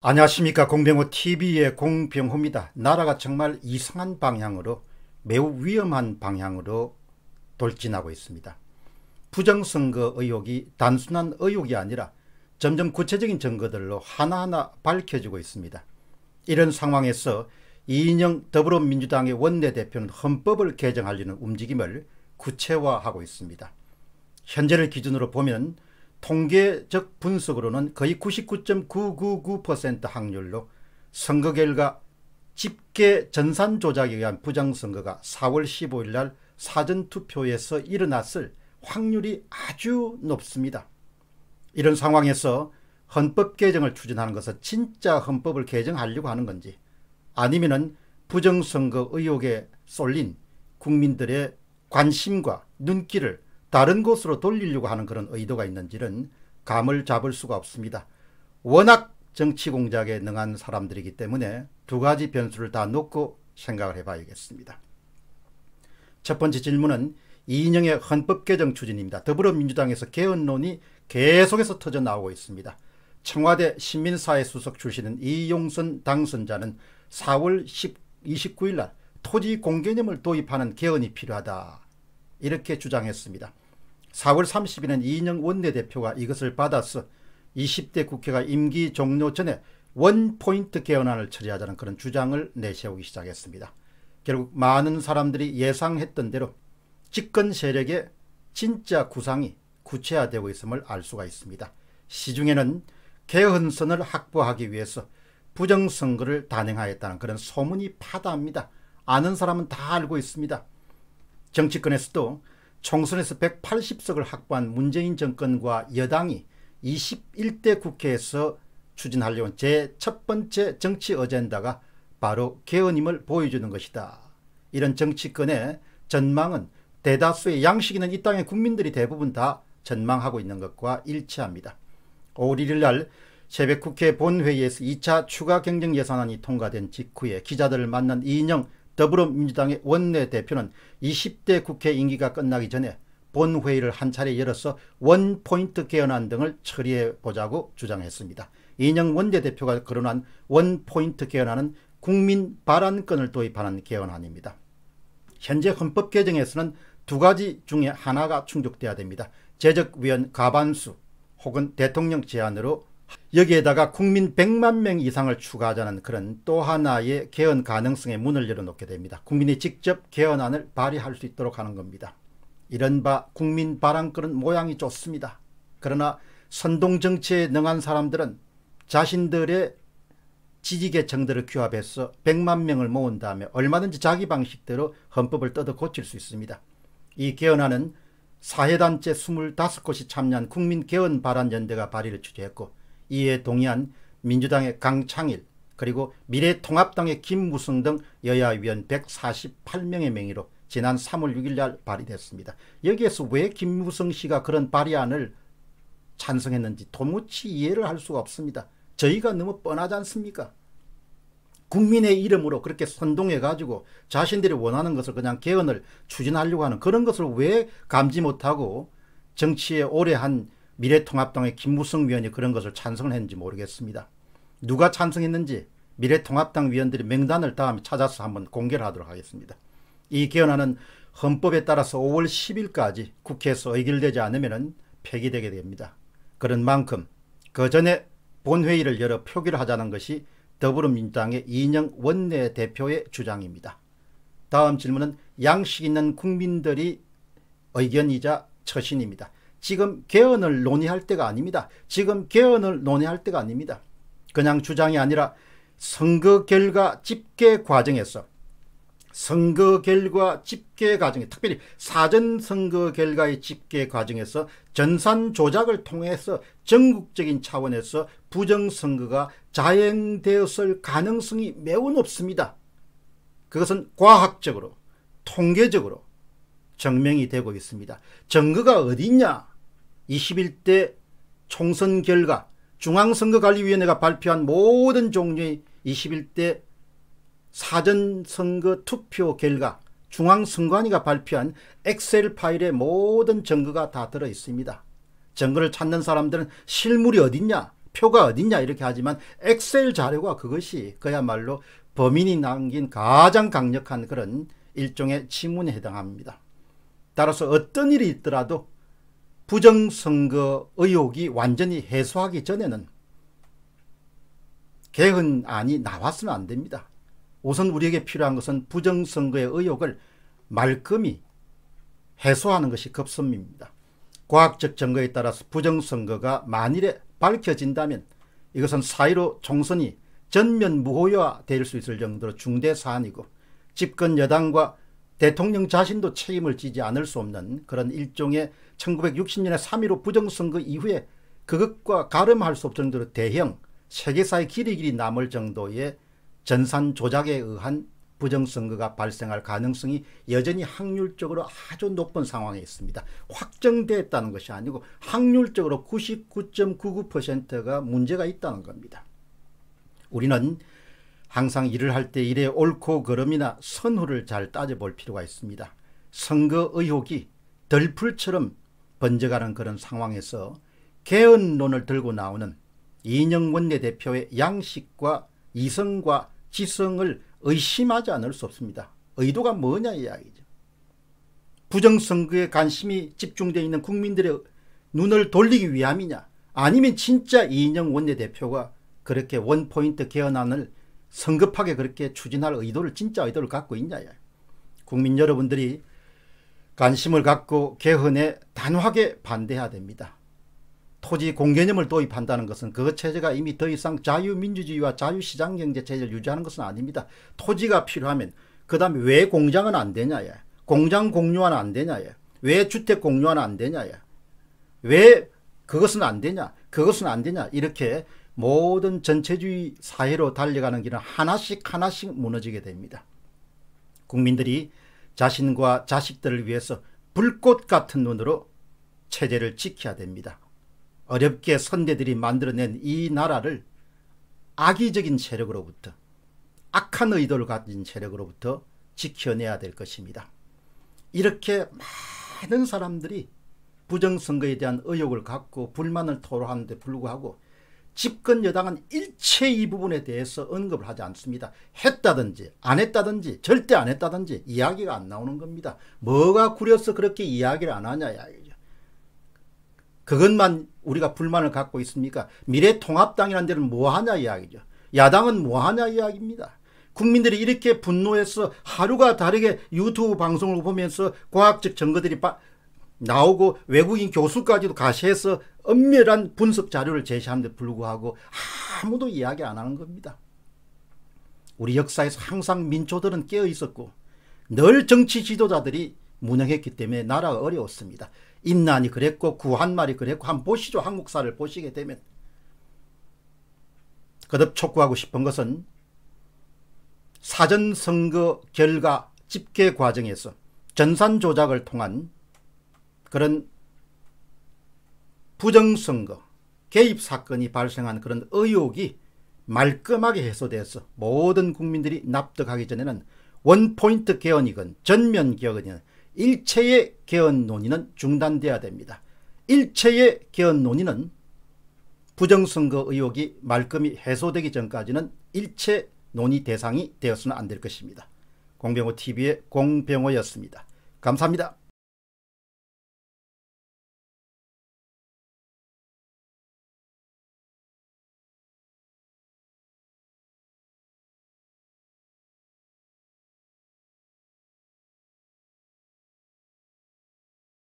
안녕하십니까. 공병호 TV의 공병호입니다. 나라가 정말 이상한 방향으로, 매우 위험한 방향으로 돌진하고 있습니다. 부정선거 의혹이 단순한 의혹이 아니라 점점 구체적인 증거들로 하나하나 밝혀지고 있습니다. 이런 상황에서 이인영 더불어민주당의 원내대표는 헌법을 개정하려는 움직임을 구체화하고 있습니다. 현재를 기준으로 보면 통계적 분석으로는 거의 99.999% 확률로 선거 결과 집계 전산 조작에 의한 부정선거가 4월 15일 날 사전투표에서 일어났을 확률이 아주 높습니다. 이런 상황에서 헌법 개정을 추진하는 것은 진짜 헌법을 개정하려고 하는 건지, 아니면은 부정선거 의혹에 쏠린 국민들의 관심과 눈길을 다른 곳으로 돌리려고 하는 그런 의도가 있는지는 감을 잡을 수가 없습니다. 워낙 정치 공작에 능한 사람들이기 때문에 두 가지 변수를 다 놓고 생각을 해봐야겠습니다. 첫 번째 질문은 이인영의 헌법 개정 추진입니다. 더불어민주당에서 개헌론이 계속해서 터져나오고 있습니다. 청와대 신민사회수석 출신인 이용선 당선자는 4월 29일 날 토지 공개념을 도입하는 개헌이 필요하다, 이렇게 주장했습니다. 4월 30일엔 이인영 원내대표가 이것을 받아서 20대 국회가 임기 종료 전에 원포인트 개헌안을 처리하자는 그런 주장을 내세우기 시작했습니다. 결국 많은 사람들이 예상했던 대로 집권 세력의 진짜 구상이 구체화되고 있음을 알 수가 있습니다. 시중에는 개헌선을 확보하기 위해서 부정선거를 단행하였다는 그런 소문이 파다합니다. 아는 사람은 다 알고 있습니다. 정치권에서도 총선에서 180석을 확보한 문재인 정권과 여당이 21대 국회에서 추진하려는 제 첫 번째 정치 어젠다가 바로 개헌임을 보여주는 것이다. 이런 정치권의 전망은 대다수의 양식 있는 이 땅의 국민들이 대부분 다 전망하고 있는 것과 일치합니다. 5월 1일 날 새벽 국회 본회의에서 2차 추가 경정 예산안이 통과된 직후에 기자들을 만난 이인영 더불어민주당의 원내대표는 20대 국회 임기가 끝나기 전에 본회의를 한 차례 열어서 원포인트 개헌안 등을 처리해보자고 주장했습니다. 이인영 원내대표가 거론한 원포인트 개헌안은 국민 발언권을 도입하는 개헌안입니다. 현재 헌법 개정에서는 두 가지 중에 하나가 충족돼야 됩니다. 재적위원 과반수 혹은 대통령 제안으로, 여기에다가 국민 100만 명 이상을 추가하자는 그런 또 하나의 개헌 가능성의 문을 열어놓게 됩니다. 국민이 직접 개헌안을 발의할 수 있도록 하는 겁니다. 이른바 국민 발언권은 모양이 좋습니다. 그러나 선동정치에 능한 사람들은 자신들의 지지계층들을 규합해서 100만 명을 모은 다음에 얼마든지 자기 방식대로 헌법을 뜯어 고칠 수 있습니다. 이 개헌안은 사회단체 25곳이 참여한 국민개헌발안연대가 발의를 주재했고, 이에 동의한 민주당의 강창일, 그리고 미래통합당의 김무성 등 여야위원 148명의 명의로 지난 3월 6일 날 발의됐습니다. 여기에서 왜 김무성 씨가 그런 발의안을 찬성했는지 도무지 이해를 할 수가 없습니다. 저희가 너무 뻔하지 않습니까? 국민의 이름으로 그렇게 선동해 가지고 자신들이 원하는 것을 그냥 개헌을 추진하려고 하는 그런 것을 왜 감지 못하고 정치에 오래 한 미래통합당의 김무성 위원이 그런 것을 찬성을 했는지 모르겠습니다. 누가 찬성했는지 미래통합당 위원들이 명단을 다음에 찾아서 한번 공개를 하도록 하겠습니다. 이 개헌안은 헌법에 따라서 5월 10일까지 국회에서 의결되지 않으면 폐기되게 됩니다. 그런 만큼 그 전에 본회의를 열어 표기를 하자는 것이 더불어민주당의 이인영 원내대표의 주장입니다. 다음 질문은 양식 있는 국민들이 의견이자 처신입니다. 지금 개헌을 논의할 때가 아닙니다. 지금 개헌을 논의할 때가 아닙니다. 그냥 주장이 아니라 선거 결과 집계 과정에서, 특별히 사전선거 결과의 집계 과정에서 전산 조작을 통해서 전국적인 차원에서 부정선거가 자행되었을 가능성이 매우 높습니다. 그것은 과학적으로, 통계적으로 증명이 되고 있습니다. 증거가 어디 있냐? 21대 총선 결과, 중앙선거관리위원회가 발표한 모든 종류의 21대 사전선거 투표 결과, 중앙선관위가 발표한 엑셀 파일에 모든 증거가 다 들어 있습니다. 증거를 찾는 사람들은 실물이 어딨냐? 표가 어딨냐 이렇게 하지만 엑셀 자료가 그것이 그야말로 범인이 남긴 가장 강력한 그런 일종의 지문에 해당합니다. 따라서 어떤 일이 있더라도 부정선거 의혹이 완전히 해소하기 전에는 개헌안이 나왔으면 안 됩니다. 우선 우리에게 필요한 것은 부정선거의 의혹을 말끔히 해소하는 것이 급선무입니다. 과학적 증거에 따라서 부정선거가 만일에 밝혀진다면 이것은 4.15 총선이 전면 무효화될 수 있을 정도로 중대 사안이고 집권 여당과 대통령 자신도 책임을 지지 않을 수 없는 그런 일종의 1960년에 3.15 부정선거 이후에 그것과 가름할 수 없을 정도로 대형 세계사에 길이 남을 정도의 전산 조작에 의한 부정선거가 발생할 가능성이 여전히 확률적으로 아주 높은 상황에 있습니다. 확정됐다는 것이 아니고 확률적으로 99.99%가 문제가 있다는 겁니다. 우리는 항상 일을 할 때 일의 옳고 그름이나 선후를 잘 따져볼 필요가 있습니다. 선거 의혹이 덜풀처럼 번져가는 그런 상황에서 개헌론을 들고 나오는 이인영 원내대표의 양식과 이성과 지성을 의심하지 않을 수 없습니다. 의도가 뭐냐 이야기죠. 부정선거에 관심이 집중되어 있는 국민들의 눈을 돌리기 위함이냐, 아니면 진짜 이인영 원내대표가 그렇게 원포인트 개헌안을 성급하게 그렇게 추진할 의도를 진짜 의도를 갖고 있냐야. 국민 여러분들이 관심을 갖고 개헌에 단호하게 반대해야 됩니다. 토지 공개념을 도입한다는 것은 그 체제가 이미 더 이상 자유민주주의와 자유시장경제 체제를 유지하는 것은 아닙니다. 토지가 필요하면 그 다음에 왜 공장은 안 되냐야. 공장 공유화는 안 되냐야. 왜 주택 공유화는 안 되냐야. 왜 그것은 안 되냐. 그것은 안 되냐. 이렇게 모든 전체주의 사회로 달려가는 길은 하나씩 무너지게 됩니다. 국민들이 자신과 자식들을 위해서 불꽃 같은 눈으로 체제를 지켜야 됩니다. 어렵게 선대들이 만들어낸 이 나라를 악의적인 세력으로부터, 악한 의도를 가진 세력으로부터 지켜내야 될 것입니다. 이렇게 많은 사람들이 부정선거에 대한 의혹을 갖고 불만을 토로하는데 불구하고 집권 여당은 일체 이 부분에 대해서 언급을 하지 않습니다. 했다든지 안 했다든지 절대 안 했다든지 이야기가 안 나오는 겁니다. 뭐가 구려서 그렇게 이야기를 안 하냐야. 그것만 우리가 불만을 갖고 있습니까? 미래통합당이라는 데는 뭐하냐 이야기죠. 야당은 뭐하냐 이야기입니다. 국민들이 이렇게 분노해서 하루가 다르게 유튜브 방송을 보면서 과학적 증거들이 나오고 외국인 교수까지도 가시해서 엄밀한 분석 자료를 제시하는데 불구하고 아무도 이야기 안 하는 겁니다. 우리 역사에서 항상 민초들은 깨어 있었고 늘 정치 지도자들이 무능했기 때문에 나라가 어려웠습니다. 임난이 그랬고 구한말이 그랬고 한번 보시죠. 한국사를 보시게 되면. 거듭 촉구하고 싶은 것은 사전선거 결과 집계 과정에서 전산 조작을 통한 그런 부정선거 개입 사건이 발생한 그런 의혹이 말끔하게 해소돼서 모든 국민들이 납득하기 전에는 원포인트 개헌이건 전면 개헌이건 일체의 개헌 논의는 중단돼야 됩니다. 일체의 개헌 논의는 부정선거 의혹이 말끔히 해소되기 전까지는 일체 논의 대상이 되어서는 안 될 것입니다. 공병호TV의 공병호였습니다. 감사합니다.